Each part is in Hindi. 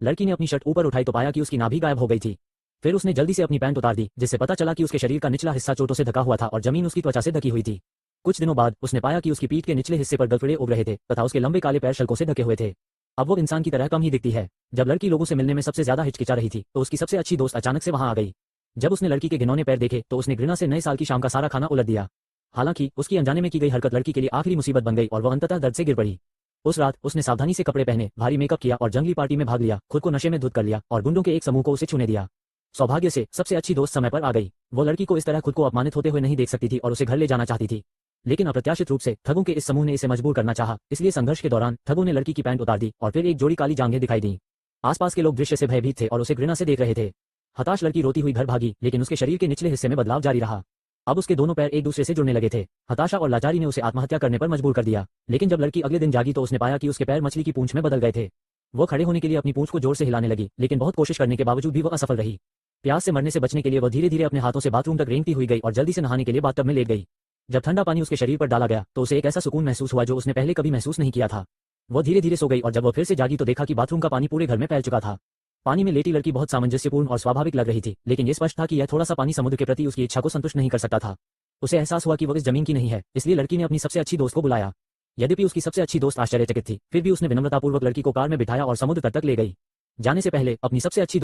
लड़की ने अपनी शर्ट ऊपर उठाई तो पाया कि उसकी नाभि गायब हो गई थी। फिर उसने जल्दी से अपनी पैंट उतार दी, जिससे पता चला कि उसके शरीर का निचला हिस्सा चोटों से ढका हुआ था और जमीन उसकी त्वचा से ढकी हुई थी। कुछ दिनों बाद उसने पाया कि उसकी पीठ के निचले हिस्से पर गलफड़े उग रहे थे तथा उसके लंबे काले पैर शल्कों से ढके हुए थे। अब वो इंसान की तरह कम ही दिखती है। जब लड़की लोगों से मिलने में सबसे ज्यादा हिचकिचा रही थी तो उसकी सबसे अच्छी दोस्त अचानक से वहां आ गई। जब उसने लड़की के घिनौने पैर देखे तो उसने घृणा से नए साल की शाम का सारा खाना उलट दिया। हालांकि उसकी अनजाने में की गई हरकत लड़की के लिए आखिरी मुसीबत बन गई और वह अंततः दर्द से गिर पड़ी। उस रात उसने सावधानी से कपड़े पहने, भारी मेकअप किया और जंगली पार्टी में भाग लिया, खुद को नशे में धुत कर लिया और गुंडों के एक समूह को उसे छूने दिया। सौभाग्य से सबसे अच्छी दोस्त समय पर आ गई। वो लड़की को इस तरह खुद को अपमानित होते हुए नहीं देख सकती थी और उसे घर ले जाना चाहती थी। लेकिन अप्रत्याशित रूप से ठगों के इस समूह ने इसे मजबूर करना चाहा, इसलिए संघर्ष के दौरान ठगों ने लड़की की पैंट उतार दी और फिर एक जोड़ी काली जांघें दिखाई दी। आसपास के लोग दृश्य से भयभीत थे और उसे घृणा से देख रहे थे। हताश लड़की रोती हुई घर भागी, लेकिन उसके शरीर के निचले हिस्से में बदलाव जारी रहा। अब उसके दोनों पैर एक दूसरे से जुड़ने लगे थे। हताशा और लाचारी ने उसे आत्महत्या करने पर मजबूर कर दिया। लेकिन जब लड़की अगले दिन जागी तो उसने पाया कि उसके पैर मछली की पूंछ में बदल गए थे। वो खड़े होने के लिए अपनी पूंछ को जोर से हिलाने लगी, लेकिन बहुत कोशिश करने के बावजूद भी वो असफल रही। प्यास से मरने से बचने के लिए वह धीरे धीरे अपने हाथों से बाथरूम तक रेंगती हुई गई और जल्दी से नहाने के लिए बाथटब में लेट गई। जब ठंडा पानी उसके शरीर पर डाला गया तो उसे एक ऐसा सुकून महसूस हुआ जो उसने पहले कभी महसूस नहीं किया था। वो धीरे धीरे सो गई और जब वो फिर से जागी तो देखा कि बाथरूम का पानी पूरे घर में फैल चुका था। पानी में लेटी लड़की बहुत सामंजस्यपूर्ण और स्वाभाविक लग रही थी, लेकिन ये स्पष्ट था कि यह थोड़ा सा पानी समुद्र के प्रति उसकी इच्छा को संतुष्ट नहीं कर सकता था। उसे एहसास हुआ कि वो इस जमीन की नहीं है, इसलिए लड़की ने अपनी सबसे अच्छी दोस्त को बुलाया। यद्यपि उसकी सबसे अच्छी दोस्त आश्चर्यचकित थी, फिर भी उसने विनम्रतापूर्वक लड़की को कार में बिठाया और समुद्र तट तक ले गई। जाने से पहले अपनी सबसे अच्छी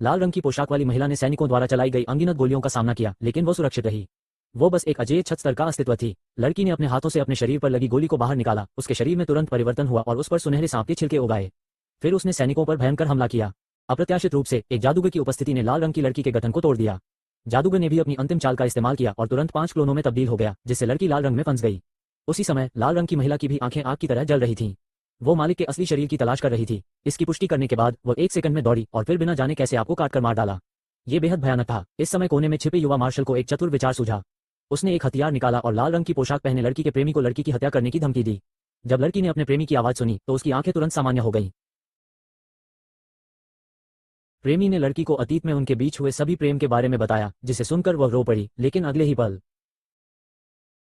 लाल रंग की पोशाक वाली महिला ने सैनिकों द्वारा चलाई गई अनगिनत गोलियों का सामना किया, लेकिन वो सुरक्षित रही। वो बस एक अजेय छत स्तर का अस्तित्व थी। लड़की ने अपने हाथों से अपने शरीर पर लगी गोली को बाहर निकाला, उसके शरीर में तुरंत परिवर्तन हुआ और उस पर सुनहरे सांप के छिलके उगाए। फिर उसने सैनिकों पर भयंकर हमला किया। अप्रत्याशित रूप से एक जादूगर की उपस्थिति ने लाल रंग की लड़की के गठन को तोड़ दिया। जादूगर ने भी अपनी अंतिम चाल का इस्तेमाल किया और तुरंत 5 क्लोनों में तब्दील हो गया, जिससे लड़की लाल रंग में फंस गई। उसी समय लाल रंग की महिला की भी आंखें आग की तरह जल रही थीं। वो मालिक के असली शरीर की तलाश कर रही थी। इसकी पुष्टि करने के बाद वो 1 सेकंड में दौड़ी और फिर बिना जाने कैसे आपको काटकर मार डाला। ये बेहद भयानक था। इस समय कोने में छिपे युवा मार्शल को एक चतुर विचार सूझा। उसने एक हथियार निकाला और लाल रंग की पोशाक पहने लड़की के प्रेमी को लड़की की हत्या करने की धमकी दी। जब लड़की ने अपने प्रेमी की आवाज सुनी तो उसकी आंखें तुरंत सामान्य हो गईं। प्रेमी ने लड़की को अतीत में उनके बीच हुए सभी प्रेम के बारे में बताया, जिसे सुनकर वह रो पड़ी। लेकिन अगले ही पल